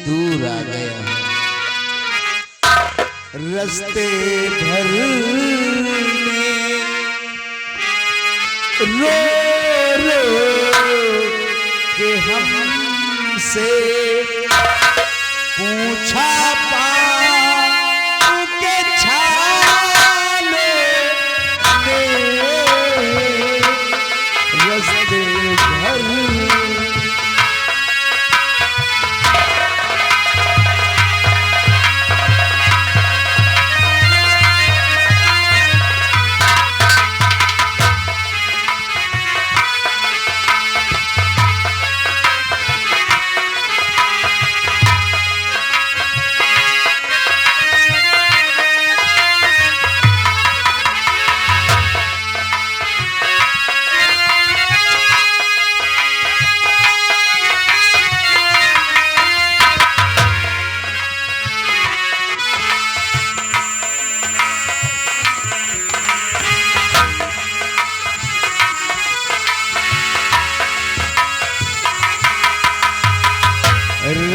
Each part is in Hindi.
दूर आ गया हूँ। रस्ते भर में रो रो के हमसे पूछा पाँव के छाले में रस्ते भर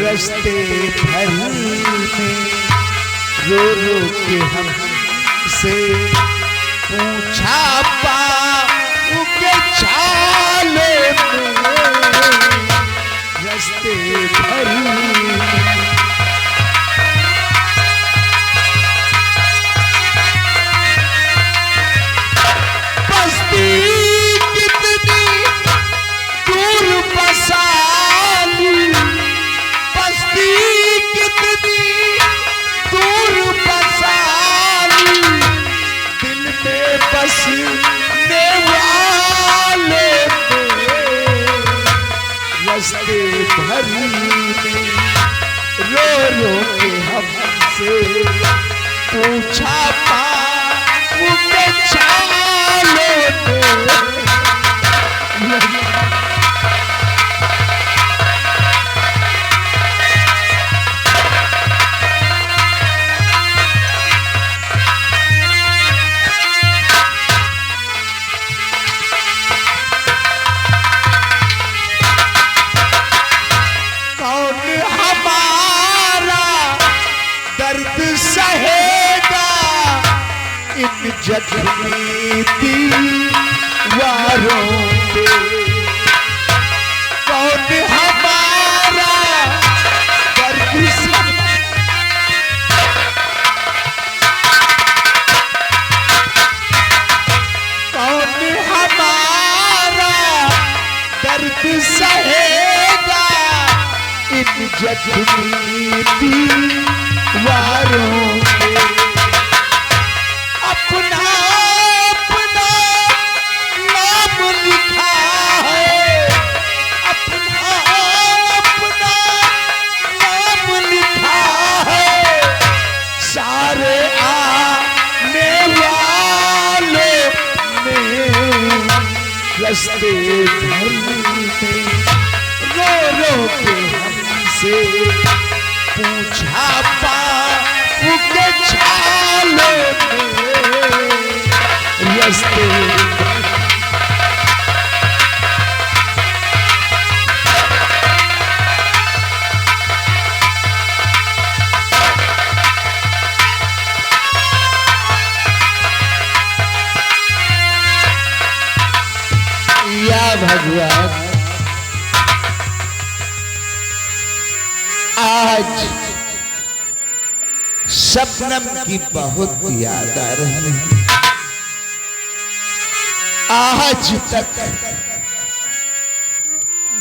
रस्ते भर में रो रो के हमसे पूछा पाँव के छाले में रस्ते भर में बस्ती कितनी दूर बसाली कितनी दूर बसाली दिल में बसने वाले रस्ते भर में रो रो के हमसे पूछा पाँव के छाले में सहेगा इन जख्मी दीवारों पे कौन हमारा दर्द कौन हमारा दर्द सहेगा इन जख्मी दीवारों पे अपना अपना नाम लिखा है अपना अपना नाम लिखा है सारे आने वालों में रस्ते भर में रो रो के हमसे पूछा पाँव के छाले में रस्ते या भगवान आज शबनम की बहुत याद आ रही है। आज तक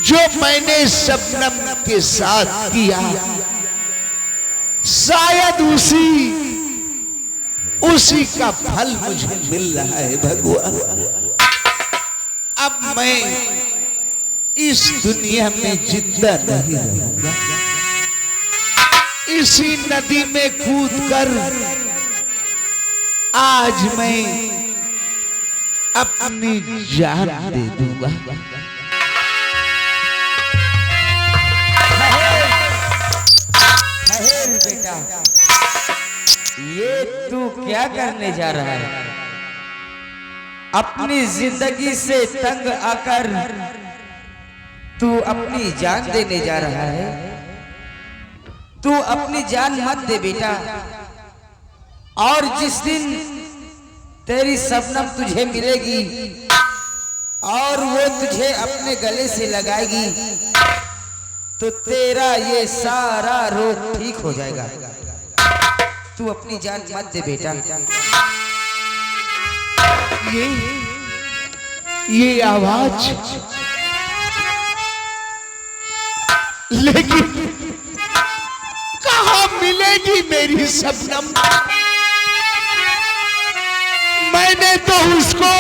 जो मैंने शबनम के साथ किया शायद उसी का फल मुझे मिल रहा है भगवान। अब मैं इस दुनिया में जिंदा नहीं रहूंगा। इसी नदी में कूदकर आज मैं अपनी जान दे दूंगा। बेटा, ये तू क्या करने जा रहा है? अपनी जिंदगी से तंग आकर तू अपनी जान देने जा रहा है। तू अपनी जान मत दे बेटा। और जिस दिन तेरी शबनम तुझे मिलेगी और वो तुझे अपने गले से लगाएगी तो तेरा ये सारा रोग ठीक हो जाएगा। तू अपनी जान मत दे बेटा। ये आवाज, लेकिन कहाँ मिलेगी मेरी शबनम? मैंने तो उसको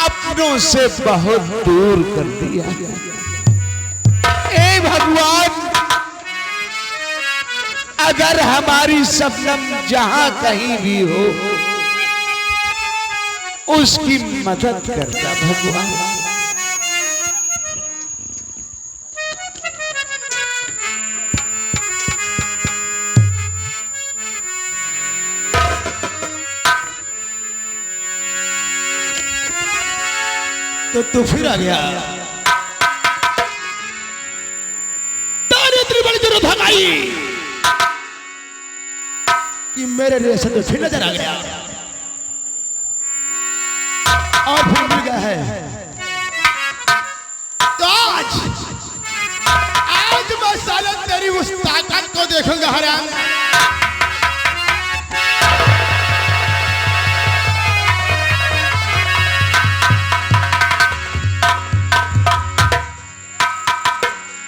अपनों से बहुत दूर कर दिया। ए भगवान, अगर हमारी शबनम जहां कहीं भी हो उसकी मदद करता भगवान। तो तू फिर आ गया। तारे बड़ी जरूरत है भाई कि मेरे रेशम तो फिर नजर आ गया और फिर मिल गया है। तो आज मैं साला तेरी उस ताकत को देखूंगा हराम।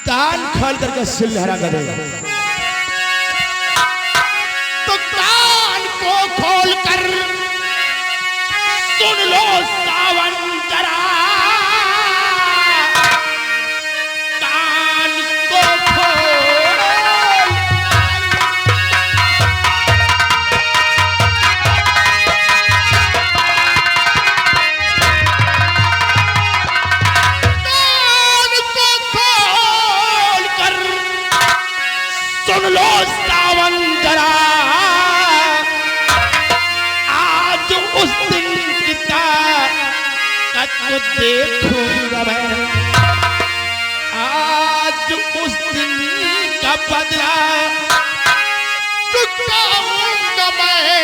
कान खोल करके सिल लहरा कर तो कान को खोल कर सुन लो सावन जरा। कान को खोल सुन लो सावन जरा। आज उस दिन की ताकत को देखूंगा मैं। आज उस दिन का बदला चुकाऊंगा मैं।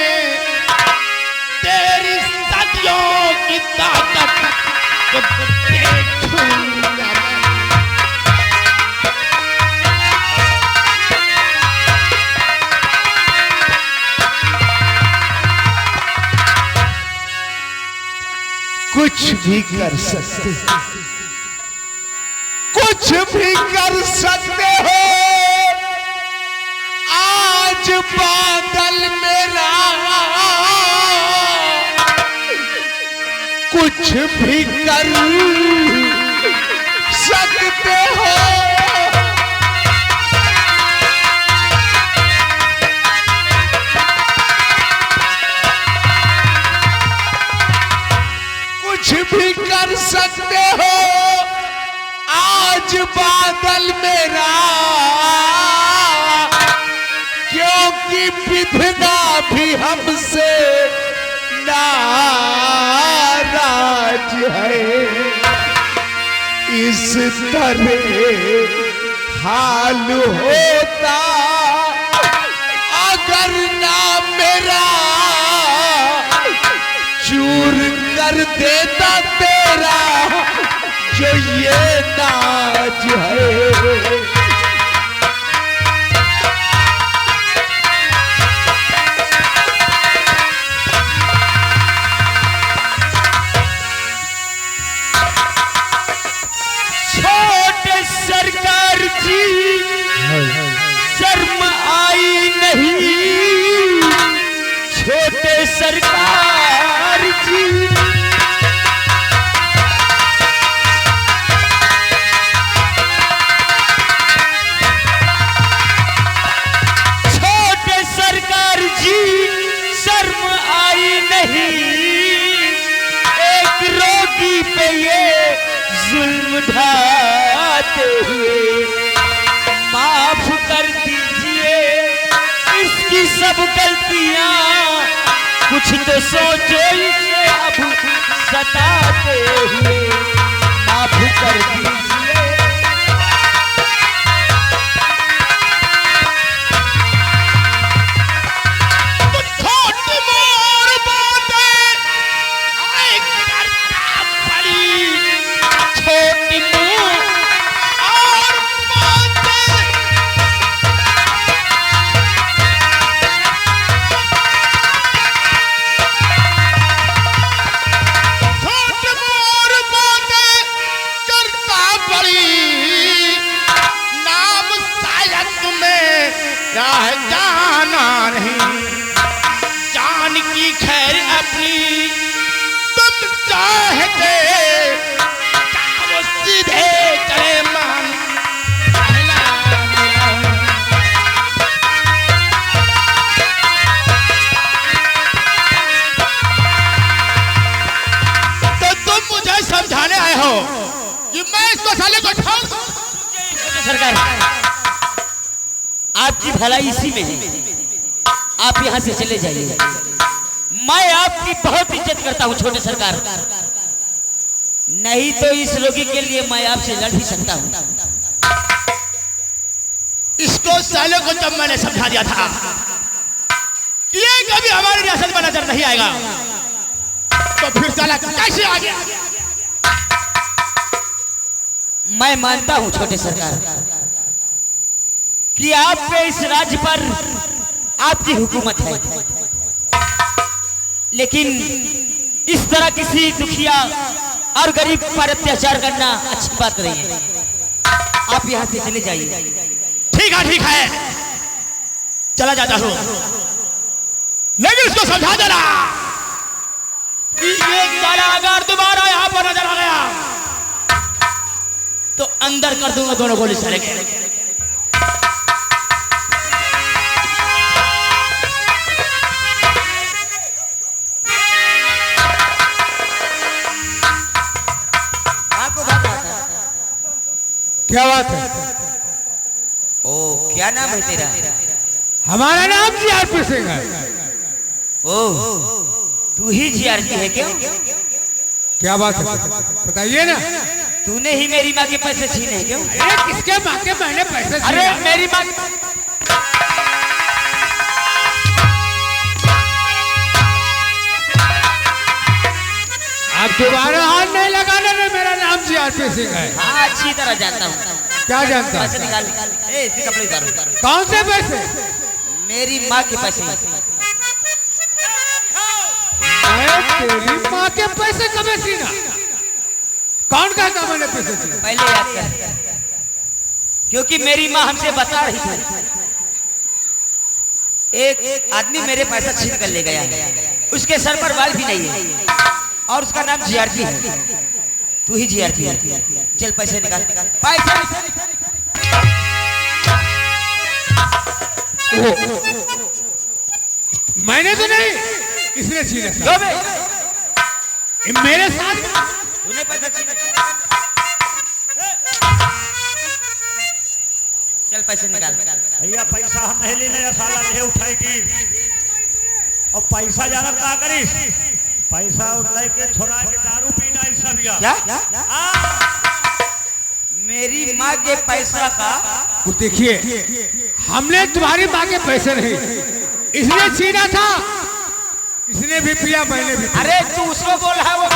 तेरी सदियों की ताकत को देखूंगा मैं। कुछ भी कर सकते, कुछ भी कर सकते हो। आज बादल मेरा कुछ भी कर सकते हो। कुछ भी कर सकते हो। आज बादल मेरा क्योंकि विधना भी हमसे नाराज है। इस तरह हाल होता अगर ना मेरा चूर कर देता तेरा जो ये नाज है। छोटे सरकार जी शर्म आई नहीं। छोटे सरकार जी शर्म आई नहीं। एक रोगी पे ये जुल्म ढाते हुए माफ कर दीजिए इसकी सब गलतियां। कुछ तो सोचो इसे अब सताते हुए माफ कर दीजिए। साले को छोड़। सरकार आपकी भलाई इसी में है, आप यहाँ से चले जाइए। मैं आपकी बहुत इज्जत करता हूँ छोटे सरकार, नहीं तो इस रोगी के लिए मैं आपसे लड़ भी सकता हूँ। इसको साले को जब मैंने समझा दिया था कि ये कभी हमारी रियासत में नजर नहीं आएगा, तो फिर साला कैसे आ गया? मैं मानता हूँ छोटे सरकार कि आप पे इस राज्य पर आपकी हुकूमत है, लेकिन इस तरह किसी दुखिया और गरीब पर अत्याचार करना अच्छी बात नहीं है। आप यहाँ से चले जाइए। ठीक है, चला जाता हूँ, लेकिन इसको समझा देना कि ये साला अगर दोबारा यहाँ पर नजर आ गया तो अंदर कर दूंगा दोनों गोली साले के। क्या बात है? ओ क्या नाम है तेरा? हमारा नाम जीआरपी सिंह है। ओ तू ही जीआरपी है क्यों? क्या बात है बताइए ना। तूने ही मेरी माँ के पैसे छीने क्यों? अरे किसके माँ के मैंने पैसे? अरे मेरी माँ। आप दोबारा हाथ नहीं लगाना रे, मेरा नाम जीआरपी सिंह है। हाँ अच्छी तरह जानता हूँ। क्या जानता? पैसे निकाल। ए इसके कपड़े उतारो। कौन से पैसे? मेरी माँ के पैसे। तेरी माँ के पैसे कब सीना? कौन कहता मैंने पैसे सीना? पहले याद कर, क्योंकि मेरी माँ हमसे बता रही थी एक आदमी मेरे पैसा छीन कर ले गया, उसके सर पर बाल भी नहीं है और उसका नाम जीआरपी है। तू ही जीआरपी है। चल पैसे निकाल। पैसे मैंने तो नहीं, इसने छीना था। मेरे साथ तूने पैसा छीना। चल पैसे निकाल। भैया पैसा हम नहीं लेने, साला नहीं उठाएगी। और पैसा जाना क्या करीस? पैसा लेके छोड़ा के दारू पीना है सब। क्या? मेरी माँ के पैसा का? वो देखिए, हमने तुम्हारी माँ के पैसे नहीं, इसने छीना था। इसने भी पिया, मैंने भी पिया। अरे तू उसको बोल रहा है वो।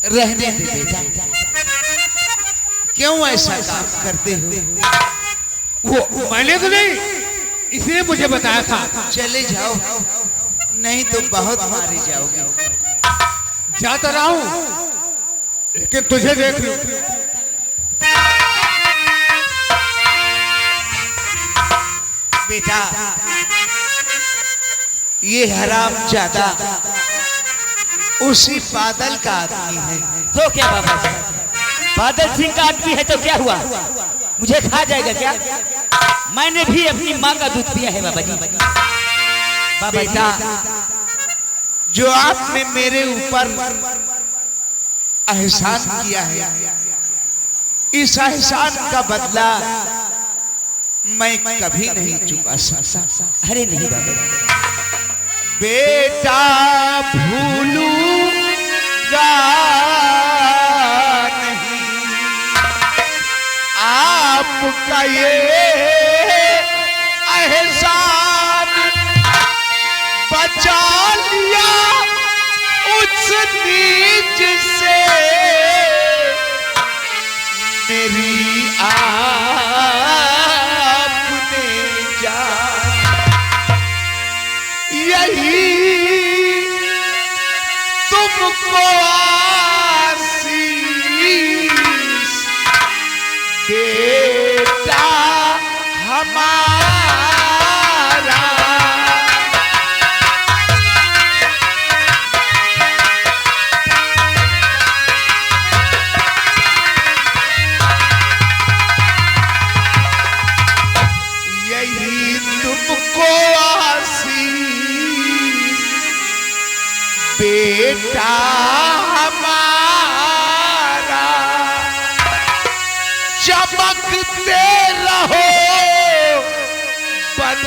रहने दे बेटा, क्यों ऐसा काम करते हो? वो मैंने तो नहीं, इसने मुझे बताया था। चले जाओ, नहीं तो बहुत मारे जाओगे। जाता रहा हूं, लेकिन तुझे देख लूं। बेटा ये हराम ज्यादा उसी बादल का आदमी है। तो क्या बाबा जी, बादल सिंह का आदमी है तो क्या हुआ? मुझे खा जाएगा क्या? मैंने भी अपनी माँ का दूध पिया है बाबा जी। बेटा जो आपने मेरे ऊपर एहसान किया है, इस एहसान का बदला मैं कभी नहीं चुका सकता। अरे नहीं बाबा जी, बेटा भूलूंगा नहीं आपका ये एहसान, बचा लिया उस नीच से मेरी आपने जान। यही तुमको आशीष बेटा हमारा। बेटा हमारा चमकते रहो बन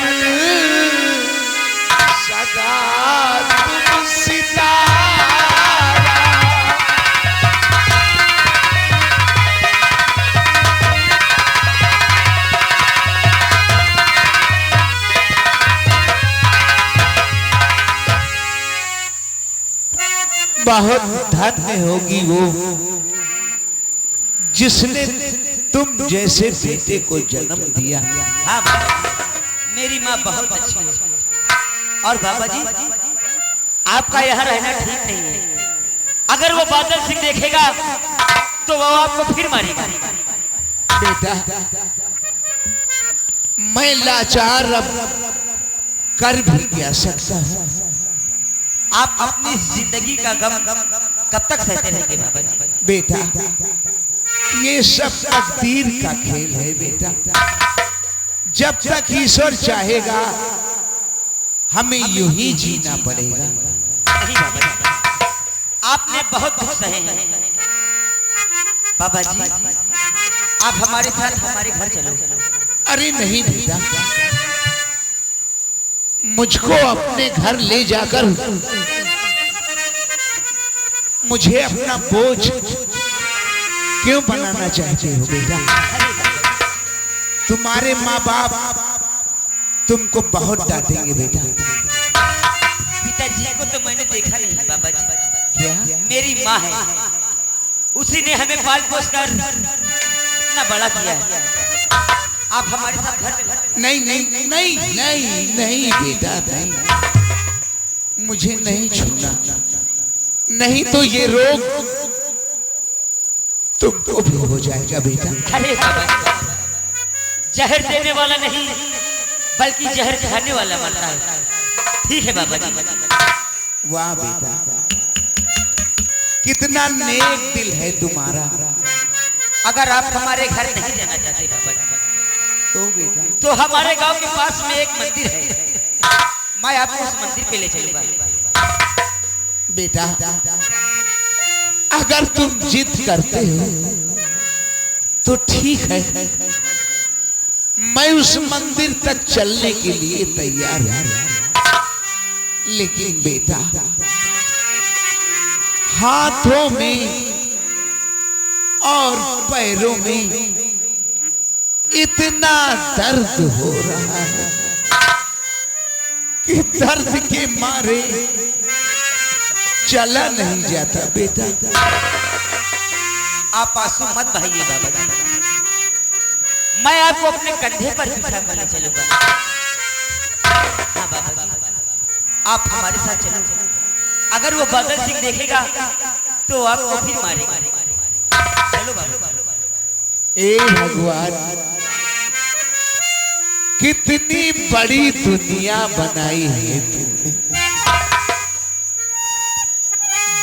सदा तुम सितारा। बहुत धन्य होगी वो जिसने तुम जैसे बेटे को जन्म दिया। हाँ मेरी माँ बहुत अच्छी है। और बाबा जी आपका यहाँ रहना ठीक नहीं है। अगर वो बादल सिंह देखेगा तो वो आपको फिर मारेगा। बेटा मैं लाचार अब कर भी क्या सकता हूँ। आप अपनी जिंदगी का गम कब तक सहते रहेंगे बाबा जी? बेटा ये सब तकदीर का खेल है बेटा। जब तक ईश्वर चाहेगा हमें यूं ही जीना पड़ेगा। नहीं बाबा जी आपने बहुत दुख सहे हैं। बाबा जी आप हमारे साथ हमारे घर चलो। अरे नहीं बेटा मुझको अपने घर ले जाकर मुझे अपना बोझ क्यों बनाना चाहते हो बेटा? तुम्हारे माँ बाप तुमको बहुत डांटेंगे बेटा। पिताजी को तो मैंने देखा नहीं बाबा जी। क्या? मेरी माँ है, उसी ने हमें पाल पोस कर इतना बड़ा किया है। आप हमारे साथ घर में नहीं नहीं नहीं नहीं नहीं बेटा नहीं, मुझे नहीं छूना, नहीं तो ये रोग तुमको भी हो जाएगा बेटा। अरे बाबा जहर देने वाला नहीं बल्कि जहर खाने वाला मरता है। ठीक है बाबा जी। वाह बेटा कितना नेक दिल है तुम्हारा। अगर आप हमारे घर नहीं जाना चाहते बाबा जी तो बेटा तो हमारे गांव के पास में एक मंदिर है, मैं आपको उस मंदिर पे ले चलूंगा। बेटा अगर तुम जिद करते हो तो ठीक है, मैं उस मंदिर तक चलने के लिए तैयार हूं। लेकिन बेटा हाथों में और पैरों में इतना दर्द हो रहा है कि दर्द के मारे चला नहीं जाता बेटा। आप आंसू मत बहाइए बाबा जी, मैं आपको अपने कंधे पर बिठा कर ले चलूंगा। हाँ बाबा जी आप हमारे साथ चलो। अगर वो बादल सिंह देखेगा तो आपको फिर मारेगा। चलो बाबा। ए भगवान कितनी बड़ी दुनिया बनाई है तुमने।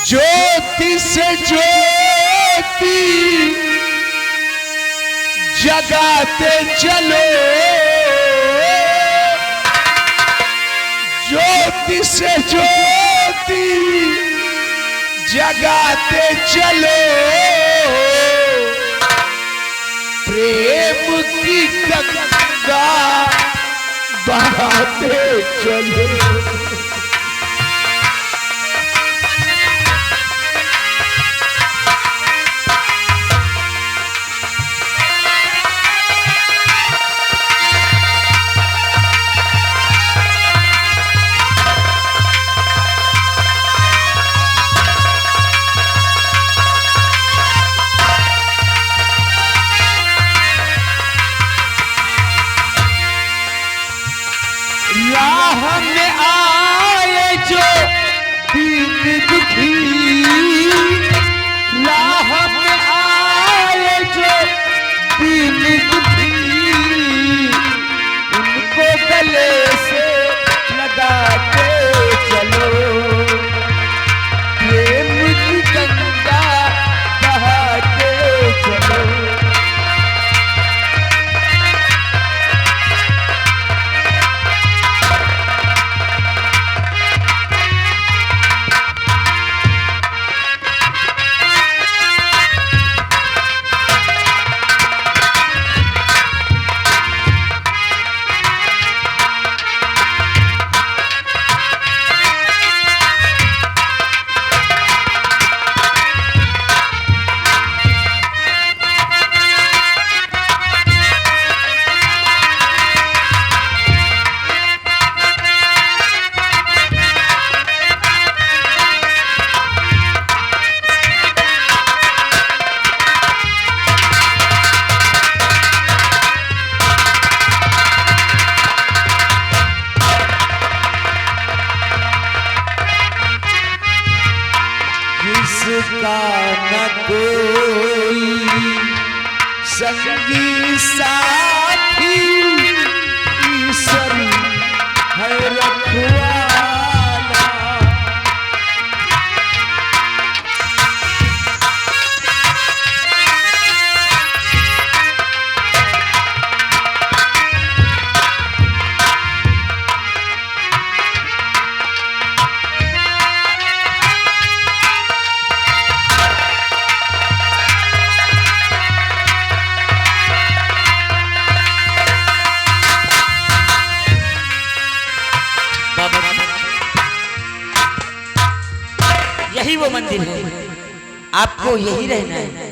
ज्योति से ज्योति जगाते चलो, ज्योति से ज्योति जगाते चलो, प्रेम की गंगा बहाते चलो। राह में आ जिसका न कोई संगी साथी ईश्वर है रखवाला। यही वो मंदिर है, आपको यही रहना है।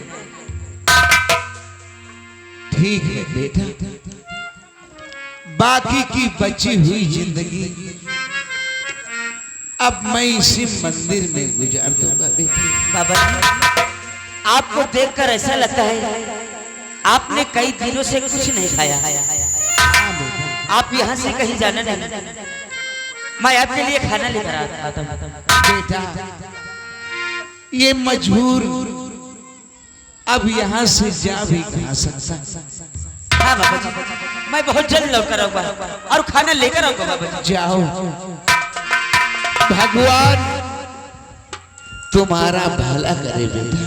ठीक है बेटा, बाकी की बची हुई जिंदगी अब मैं इसी मंदिर में गुजार दूंगा बेटा। बाबा जी, आपको देखकर ऐसा लगता है आपने कई दिनों से कुछ नहीं खाया। आप यहाँ से कहीं जाना नहीं, मैं आपके लिए खाना लेकर आता हूँ। बेटा ये मजबूर अब यहाँ से जा भी कहा सकता। हाँ बाबा जी, मैं बहुत जल्द लौटकर आऊंगा और खाना लेकर आऊंगा बाबा जी। जाओ, भगवान तुम्हारा भला करे बेटा।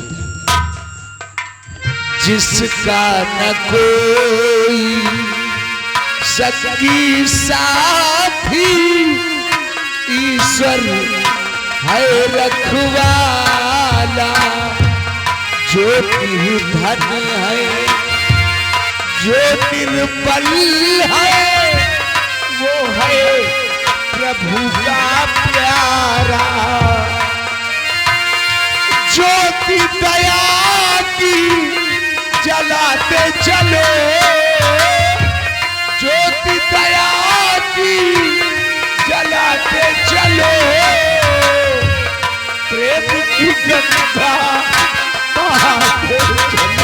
जिसका न कोई सगी साथी ईश्वर है रखवाला। जो निर्धन है, जो निर्बल है, वो है प्रभु का प्यारा। ज्योति दया की जलाते चलो, ज्योति दया की जलाते चलो। प्रेम की गंगा बहाते चलो।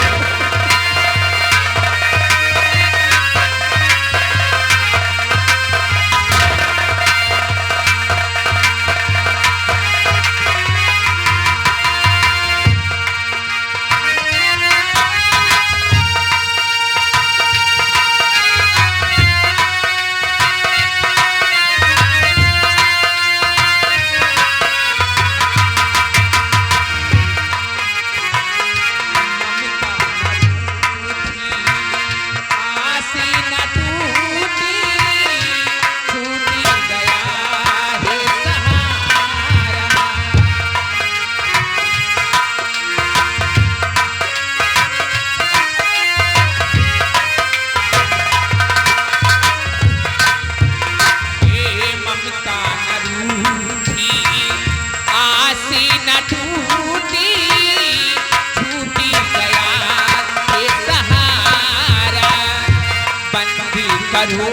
करो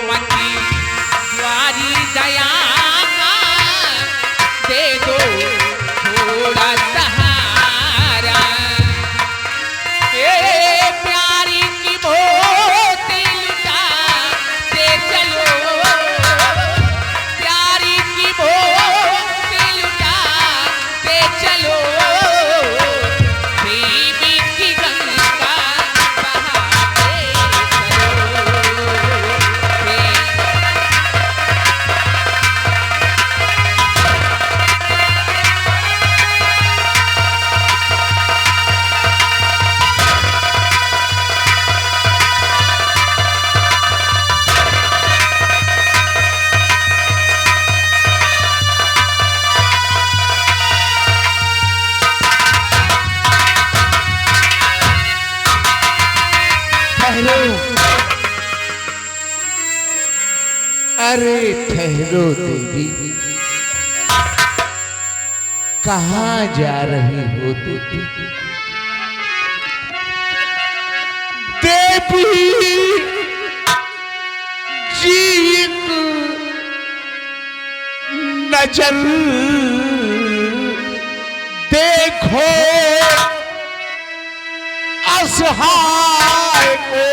मती द्वारी दया का, दे दो थोड़ा सहारा। ए प्यारी की मोती लुटा दे चलो, प्यारी की मोती लुटा दे चलो। देवी की गंगा बहाते चलो। अरे ठहरो देवी, कहाँ जा रही हो देवी? देवी जी एक नजर देखो असहाय को।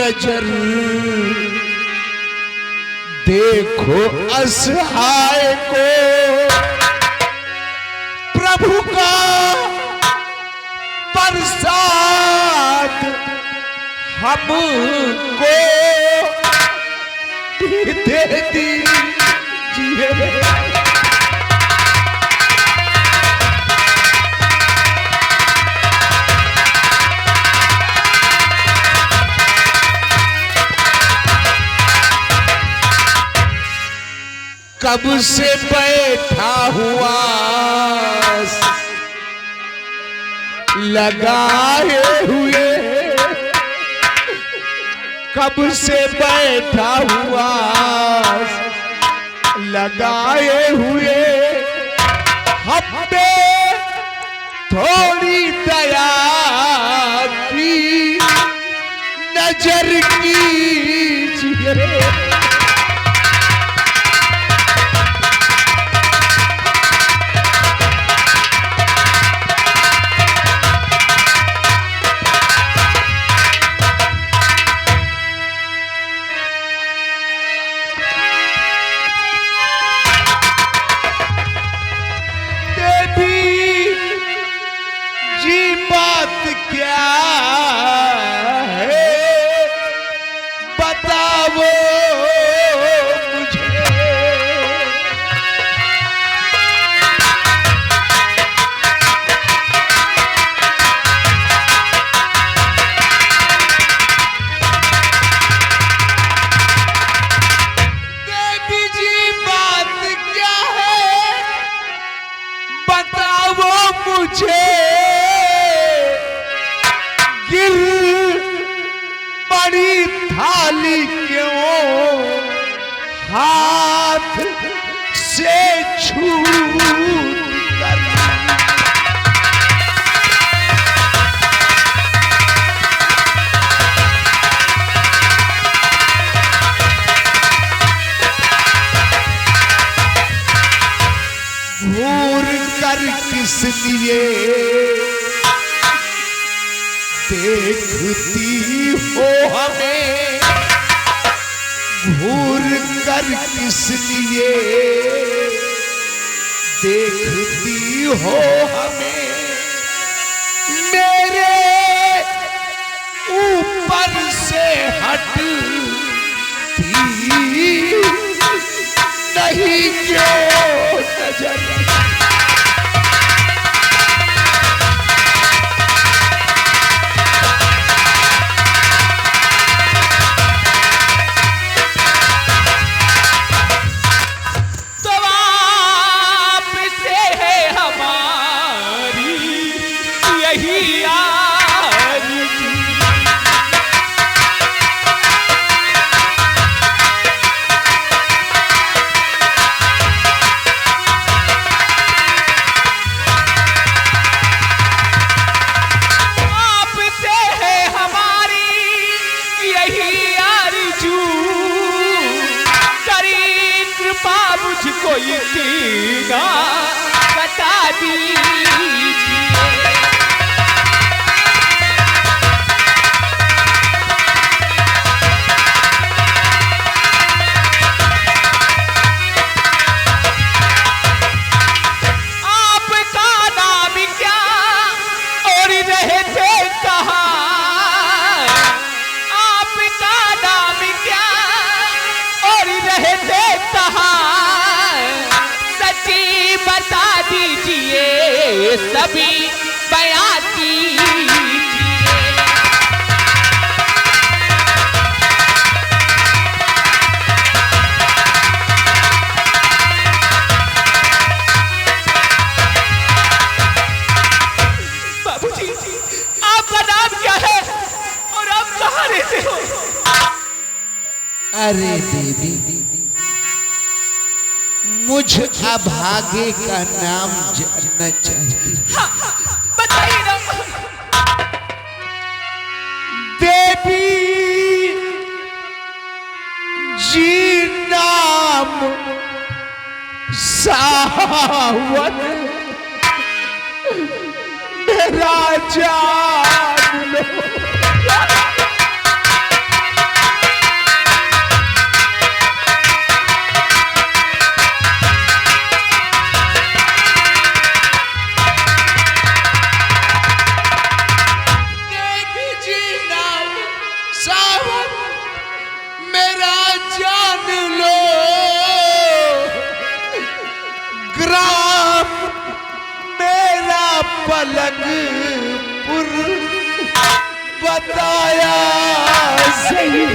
नजर देखो असहाय को, प्रभु का प्रसाद हमको दे दीजिए। कब से बैठा हुआ लगाए हुए, कब से बैठा हुआ लगाए हुए, हम पे थोड़ी दया की नजर कीजिए। क्या है बताओ मुझे। देवी जी बात क्या है बताओ मुझे। गिर बड़ी थाली क्यों हाथ से छूट कर। घूर कर किस लिए देखती हो हमें, घूर कर किस लिए देखती हो हमें। मेरे ऊपर से हटती नहीं क्यों नजर। कोई दीना बता दीजिए। आपका नाम क्या और रहते कहाँ? आपका नाम क्या और रहते कहाँ? बता दीजिए सभी बयां कीजिए। बाबूजी आपका नाम क्या है और आप कहाँ रहते हो? अरे देवी मुझ अभागे का नाम जानना चाहिए। हाँ, बताइए ना। देवी जी नाम सावन मेरा जान लो। पलंगपुर बताया सही।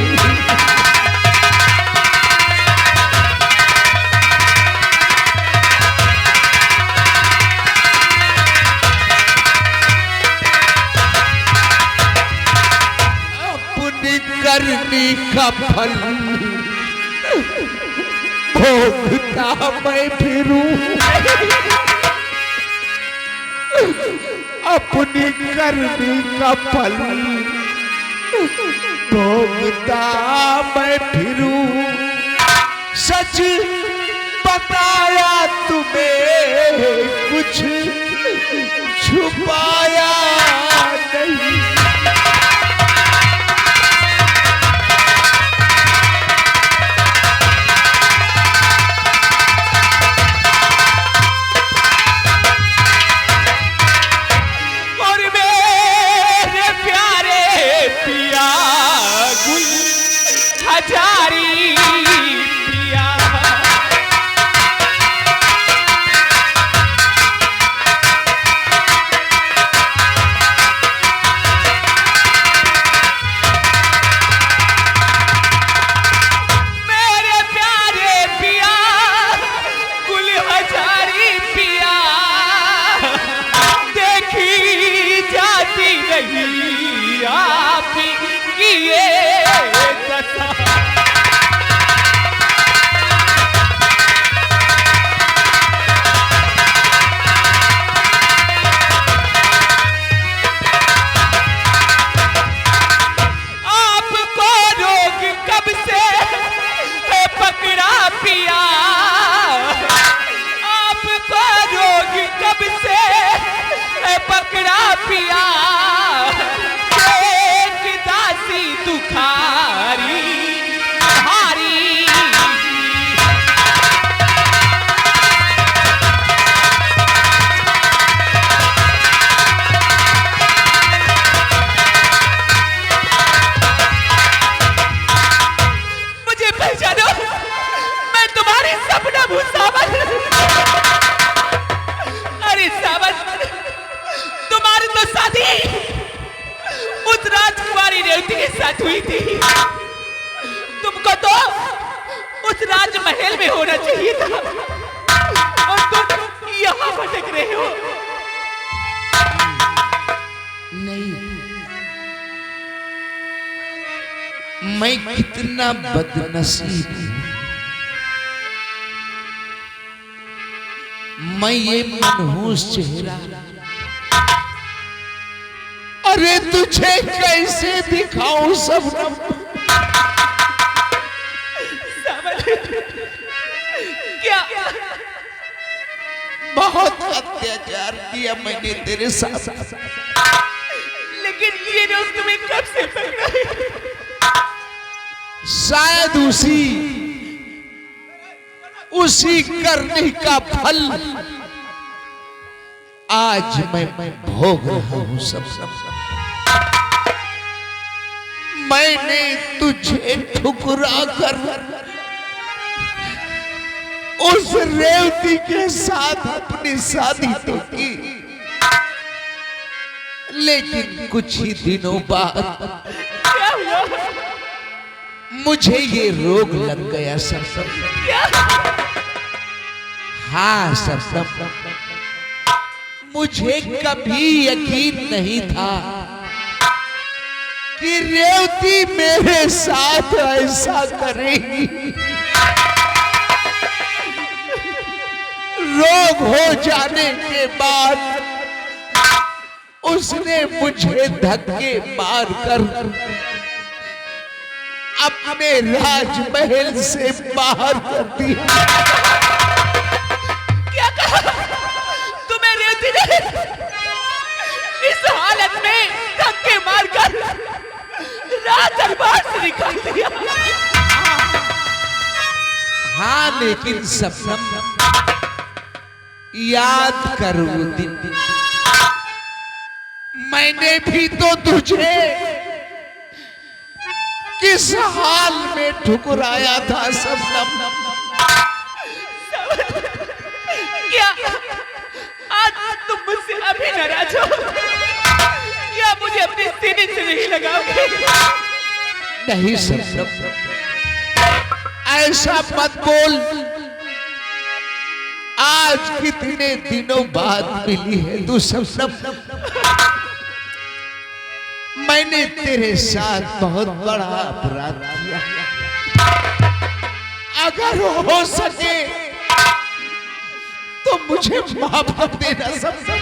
अपनी करनी का फल भोगता मैं फिरूं, अपनी करनी का फल भोगता मैं फिरूं। सच बताया तुम्हें कुछ छुपाया नहीं। हजारी पिया मेरे प्यारे पिया गुल हजारी पिया देखी जाती नहीं आप की ये कथा। पिया आपको रोग कब से पकड़ा पिया एक दासी दुखारी हारी। मुझे पहचानो, तुम्हारी सपना भूसावन। अरे सावन, तुम्हारी तो शादी उस राजकुमारी रेवती के साथ हुई थी। तुमको तो उस राजमहल में होना चाहिए था और तुम यहाँ भटक रहे हो। नहीं, मैं कितना बदनसीब हूं। मैं ये मनहूस चेहरा, अरे तुझे कैसे दिखाऊं सबनम। क्या बहुत अत्याचार किया मैंने तेरे साथ, लेकिन ये रोग तुम्हें कब से पकड़ा है? शायद उसी करने का फल आज मैं भोग रहा हूं। सब मैंने तुझे ठुकरा कर उस रेवती के साथ अपनी शादी तो की, लेकिन कुछ ही दिनों बाद मुझे ये रोग लग गया। सब हाँ सब मुझे कभी यकीन नहीं था कि रेवती मेरे साथ ऐसा करेगी। रोग हो जाने के बाद उसने मुझे धक्के मारकर अपने राजमहल से बाहर कर दिया। क्या कहा तुम्हें रेवती ने इस हालत में धक्के मारकर राज दरबार से निकाल दिया? हाँ, लेकिन सपनम याद कर वो दिन, मैंने भी तो तुझे किस हाल में ठुकराया था सपनम। क्या आज तुम मुझसे अभी नाराज नहीं शबनम, ऐसा मत बोल। आज कितने दिनों बाद मिली है तू शबनम। मैंने तेरे साथ बहुत बड़ा अपराध किया। अगर हो सके तो मुझे माफ कर देना शबनम।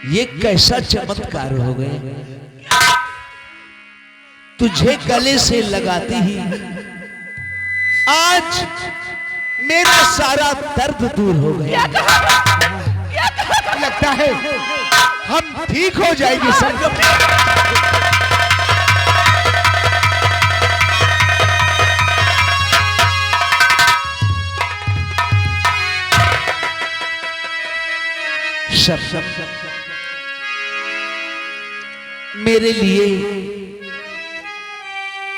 ये कैसा चमत्कार हो गया, तुझे गले से लगाती ही आज मेरा सारा दर्द दूर हो गया। लगता है हम ठीक हो जाएंगे शबनम। शबनम, मेरे लिए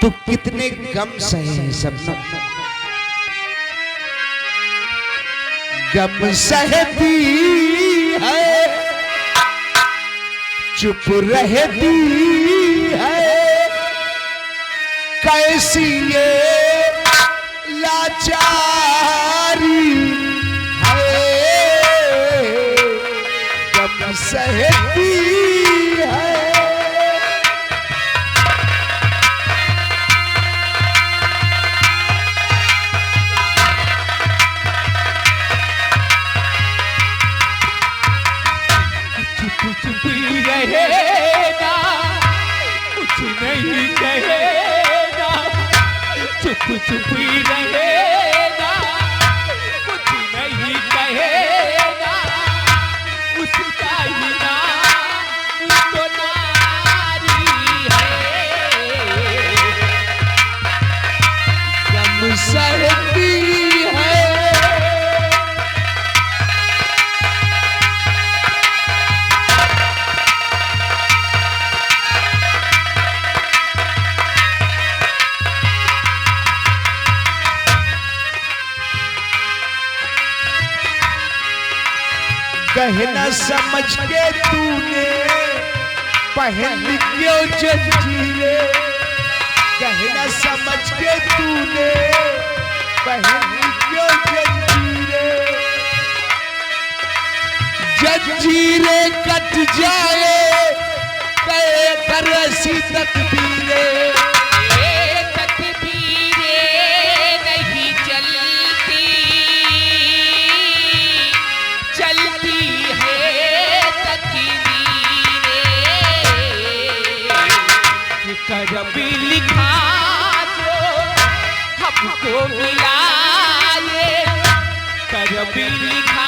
तू कितने गम सहे हैं शबनम। गम सहती है, चुप रहती है, कैसी ये लाचारी सहती है। चुप चुप रहेगा, कुछ नहीं कहेगा। चुप चुप रहेगा, कुछ नहीं कहेगा। उसका ही नाम तो नारी है। गम सहती है, गहना समझ के तूने पहन क्यों जंजीरें। गहना समझ के तूने पहन क्यों जंजीरें। जंजीरें कट जाए कहे कर ऐसी तकदीरें। करम लिखा जो हमको मिला, ये करम लिखा